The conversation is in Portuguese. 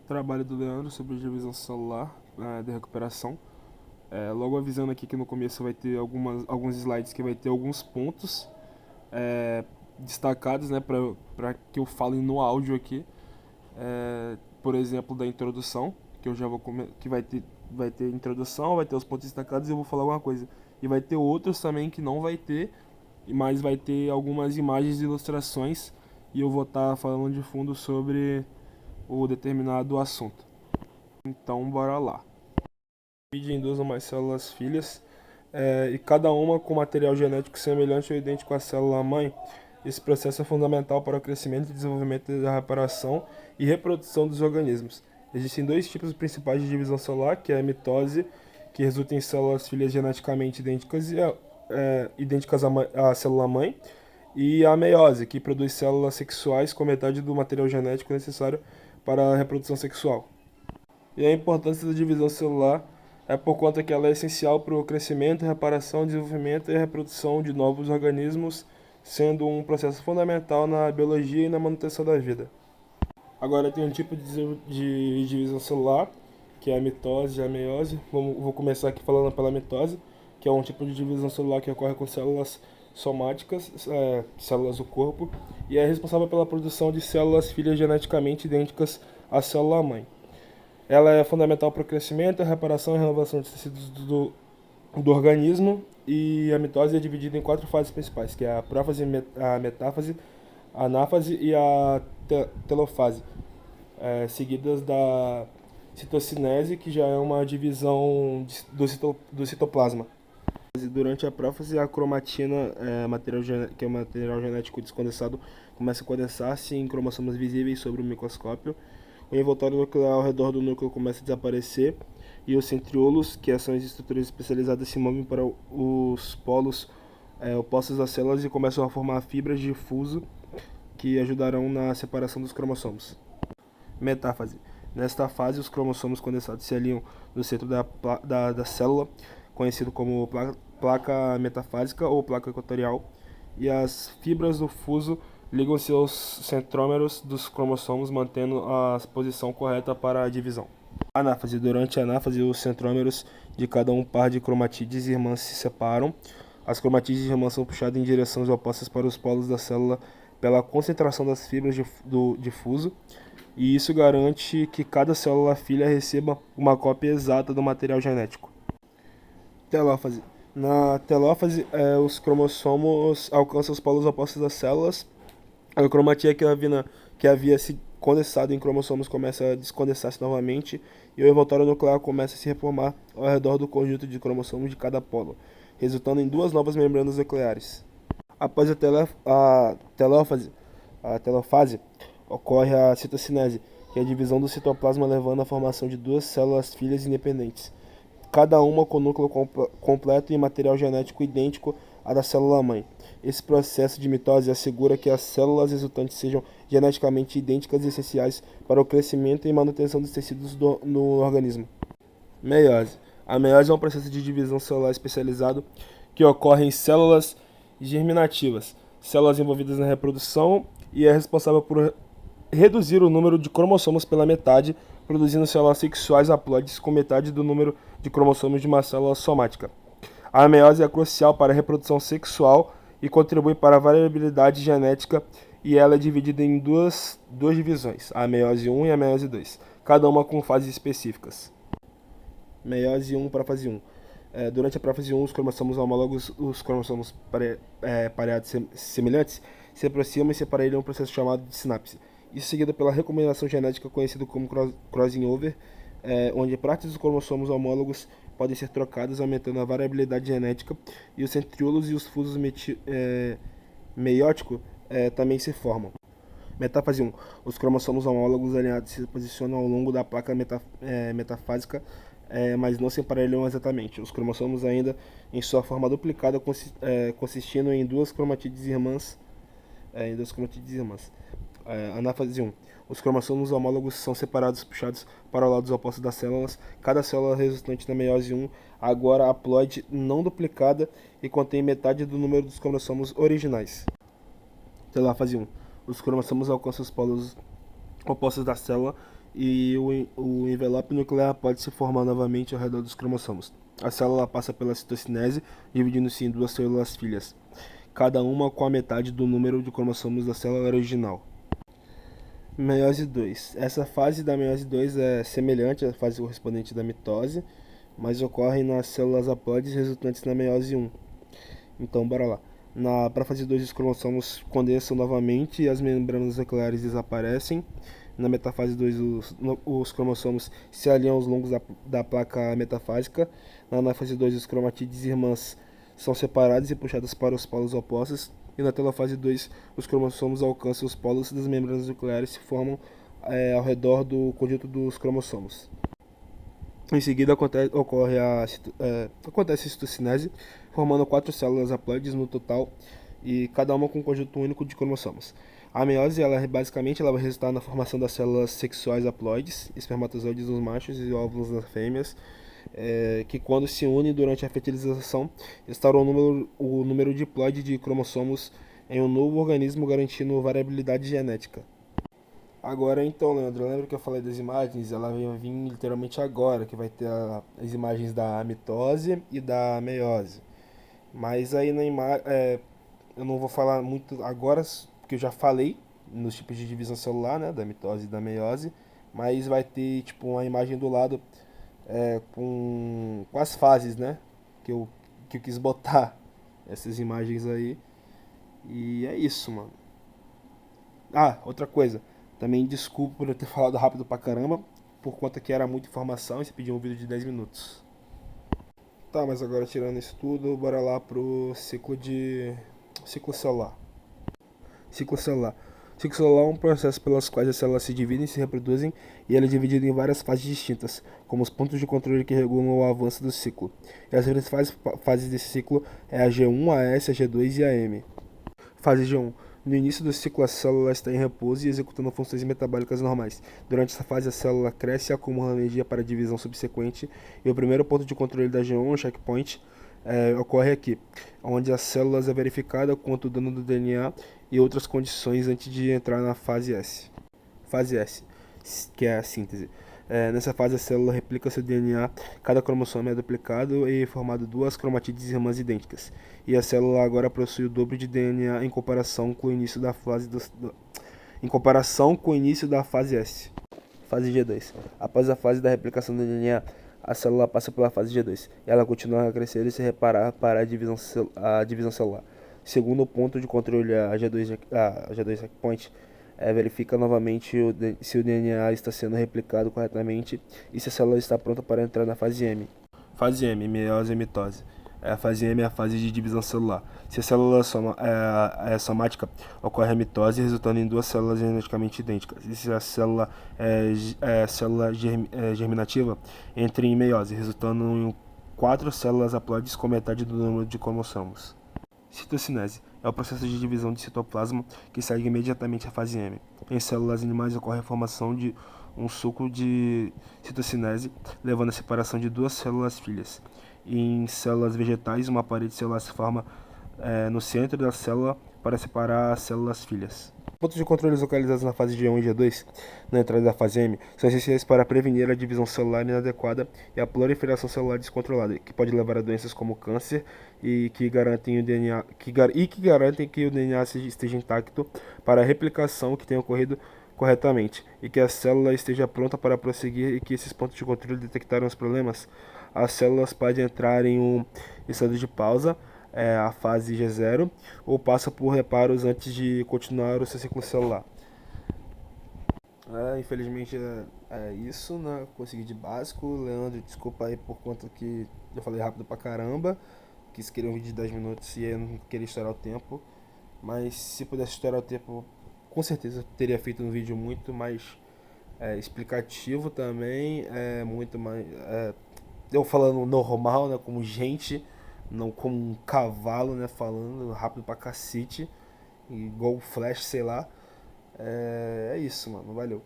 Trabalho do Leandro sobre divisão celular de recuperação. Logo avisando aqui que no começo vai ter alguns slides que vai ter alguns pontos destacados, né, para que eu fale no áudio aqui. Por exemplo, da introdução, que eu já vou que vai ter introdução, vai ter os pontos destacados e eu vou falar alguma coisa. E vai ter outros também que não vai ter, mas vai ter algumas imagens e ilustrações e eu vou estar falando de fundo sobre o determinado assunto. Então, bora lá. Divide em duas ou mais células filhas, e cada uma com material genético semelhante ou idêntico à célula-mãe. Esse processo é fundamental para o crescimento, desenvolvimento, da reparação e reprodução dos organismos. Existem dois tipos principais de divisão celular, que é a mitose, que resulta em células filhas geneticamente idênticas, idênticas à célula-mãe, e a meiose, que produz células sexuais com metade do material genético necessário para a reprodução sexual. E a importância da divisão celular é por conta que ela é essencial para o crescimento, reparação, desenvolvimento e reprodução de novos organismos, sendo um processo fundamental na biologia e na manutenção da vida. Agora tem um tipo de divisão celular, que é a mitose e a meiose. Vou começar aqui falando pela mitose, que é um tipo de divisão celular que ocorre com células somáticas, células do corpo, e é responsável pela produção de células filhas geneticamente idênticas à célula-mãe. Ela é fundamental para o crescimento, a reparação e renovação dos tecidos do organismo, e a mitose é dividida em quatro fases principais, que é a prófase, a metáfase, a anáfase e a telofase, seguidas da citocinese, que já é uma divisão do citoplasma. Durante a prófase, a cromatina, que é o material genético descondensado, começa a condensar-se em cromossomos visíveis sobre o microscópio. O envoltório nuclear ao redor do núcleo começa a desaparecer e os centríolos, que são as estruturas especializadas, se movem para os polos opostos das células e começam a formar fibras de fuso que ajudarão na separação dos cromossomos. Metáfase. Nesta fase, os cromossomos condensados se alinham no centro da célula, conhecido como placa metafásica ou placa equatorial, e as fibras do fuso ligam-se aos centrômeros dos cromossomos, mantendo a posição correta para a divisão. Anáfase. Durante a anáfase, os centrômeros de cada um par de cromatídeos irmãs se separam. As cromatídeos irmãs são puxadas em direções opostas para os polos da célula pela concentração das fibras de fuso, e isso garante que cada célula filha receba uma cópia exata do material genético. Telófase. Na telófase, os cromossomos alcançam os polos opostos das células. A cromatia que havia se condensado em cromossomos começa a descondensar-se novamente e o envoltório nuclear começa a se reformar ao redor do conjunto de cromossomos de cada polo, resultando em duas novas membranas nucleares. Após a telofase, ocorre a citocinese, que é a divisão do citoplasma levando à formação de duas células filhas independentes, cada uma com núcleo completo e material genético idêntico à da célula-mãe. Esse processo de mitose assegura que as células resultantes sejam geneticamente idênticas e essenciais para o crescimento e manutenção dos tecidos no organismo. Meiose. A meiose é um processo de divisão celular especializado que ocorre em células germinativas, células envolvidas na reprodução, e é responsável por reduzir o número de cromossomos pela metade, produzindo células sexuais haploides com metade do número de cromossomos de uma célula somática. A meiose é crucial para a reprodução sexual e contribui para a variabilidade genética, e ela é dividida em duas divisões, a meiose 1 e a meiose 2, cada uma com fases específicas. Meiose 1 para a fase 1. Durante a prófase 1, os cromossomos homólogos, os cromossomos pareados semelhantes, se aproximam e se aparelham em um processo chamado de sinapse. Isso seguido pela recombinação genética, conhecido como crossing over, onde partes dos cromossomos homólogos podem ser trocadas, aumentando a variabilidade genética, e os centríolos e os fusos meióticos também se formam. Metáfase 1. Os cromossomos homólogos alinhados se posicionam ao longo da placa metafásica, mas não se emparelham exatamente. Os cromossomos ainda em sua forma duplicada, consistindo em duas cromatídeos irmãs. Anáfase 1. Os cromossomos homólogos são separados, puxados para os lados opostos das células. Cada célula resultante da meiose 1 agora haploide não duplicada e contém metade do número dos cromossomos originais. Telófase 1. Os cromossomos alcançam os polos opostas da célula e o envelope nuclear pode se formar novamente ao redor dos cromossomos. A célula passa pela citocinese, dividindo-se em duas células filhas, cada uma com a metade do número de cromossomos da célula original. Meiose 2. Essa fase da meiose 2 é semelhante à fase correspondente da mitose, mas ocorre nas células haploides resultantes na meiose 1. Então, bora lá. Para a fase 2, os cromossomos condensam novamente e as membranas nucleares desaparecem. Na metafase 2, os cromossomos se alinham aos longos da placa metafásica. Na fase 2, os cromatídeos irmãs são separadas e puxadas para os polos opostos. E na telofase 2, os cromossomos alcançam os polos das membranas nucleares e se formam ao redor do conjunto dos cromossomos. Em seguida, acontece a citocinese, formando 4 células haploides no total, e cada uma com um conjunto único de cromossomos. A meiose, basicamente, ela vai resultar na formação das células sexuais haploides, espermatozoides nos machos e óvulos nas fêmeas, que quando se unem durante a fertilização, instauram o número diploide de cromossomos em um novo organismo, garantindo variabilidade genética. Agora então, Leandro, lembra que eu falei das imagens? Ela vai vir literalmente agora, que vai ter as imagens da mitose e da meiose. Mas aí eu não vou falar muito agora, porque eu já falei nos tipos de divisão celular, né, da mitose e da meiose, mas vai ter tipo uma imagem do lado com as fases, né, que eu quis botar essas imagens aí. E é isso, mano. Ah, outra coisa. Também desculpa por eu ter falado rápido pra caramba, por conta que era muita informação e você pediu um vídeo de 10 minutos. Tá, mas agora tirando isso tudo, bora lá pro ciclo celular. Ciclo celular. Ciclo celular é um processo pelos quais as células se dividem e se reproduzem, e ele é dividido em várias fases distintas, como os pontos de controle que regulam o avanço do ciclo. E as principais fases desse ciclo é a G1, a S, a G2 e a M. Fase G1. No início do ciclo, a célula está em repouso e executando funções metabólicas normais. Durante essa fase, a célula cresce e acumula energia para a divisão subsequente, e o primeiro ponto de controle da G1, o checkpoint, ocorre aqui, onde a célula é verificada quanto o dano do DNA e outras condições antes de entrar na fase S. Fase S, que é a síntese. Nessa fase, a célula replica seu DNA, cada cromossomo é duplicado e formado duas cromatídeos irmãs idênticas. E a célula agora possui o dobro de DNA em comparação com o início da fase S. Fase G2. Após a fase da replicação do DNA, a célula passa pela fase G2. Ela continua a crescer e se reparar para a divisão celular. Segundo o ponto de controle, a G2 checkpoint, verifica novamente se o DNA está sendo replicado corretamente e se a célula está pronta para entrar na fase M. Fase M, meiose e mitose. A fase M é a fase de divisão celular. Se a célula é somática, ocorre a mitose, resultando em duas células geneticamente idênticas. E se a célula germinativa, entra em meiose, resultando em 4 células haploides com metade do número de cromossomos. Citocinese é o processo de divisão de citoplasma que segue imediatamente à fase M. Em células animais ocorre a formação de um suco de citocinese, levando à separação de duas células filhas. Em células vegetais, uma parede celular se forma no centro da célula para separar as células filhas. Pontos de controle localizados na fase G1 e G2, na entrada da fase M, são essenciais para prevenir a divisão celular inadequada e a proliferação celular descontrolada, que pode levar a doenças como câncer e que garantem que o DNA esteja intacto para a replicação que tenha ocorrido corretamente e que a célula esteja pronta para prosseguir e que esses pontos de controle detectaram os problemas. As células podem entrar em um estado de pausa, a fase G0, ou passa por reparos antes de continuar o seu ciclo celular. Infelizmente é isso, né? Consegui de básico. Leandro, desculpa aí por conta que eu falei rápido pra caramba. Quis querer um vídeo de 10 minutos e eu não queria estourar o tempo. Mas se pudesse estourar o tempo, com certeza teria feito um vídeo muito mais explicativo também. Muito mais. Eu falando normal, né? Como gente, não como um cavalo, né? Falando rápido pra cacete, igual o Flash, sei lá. É isso, mano. Valeu.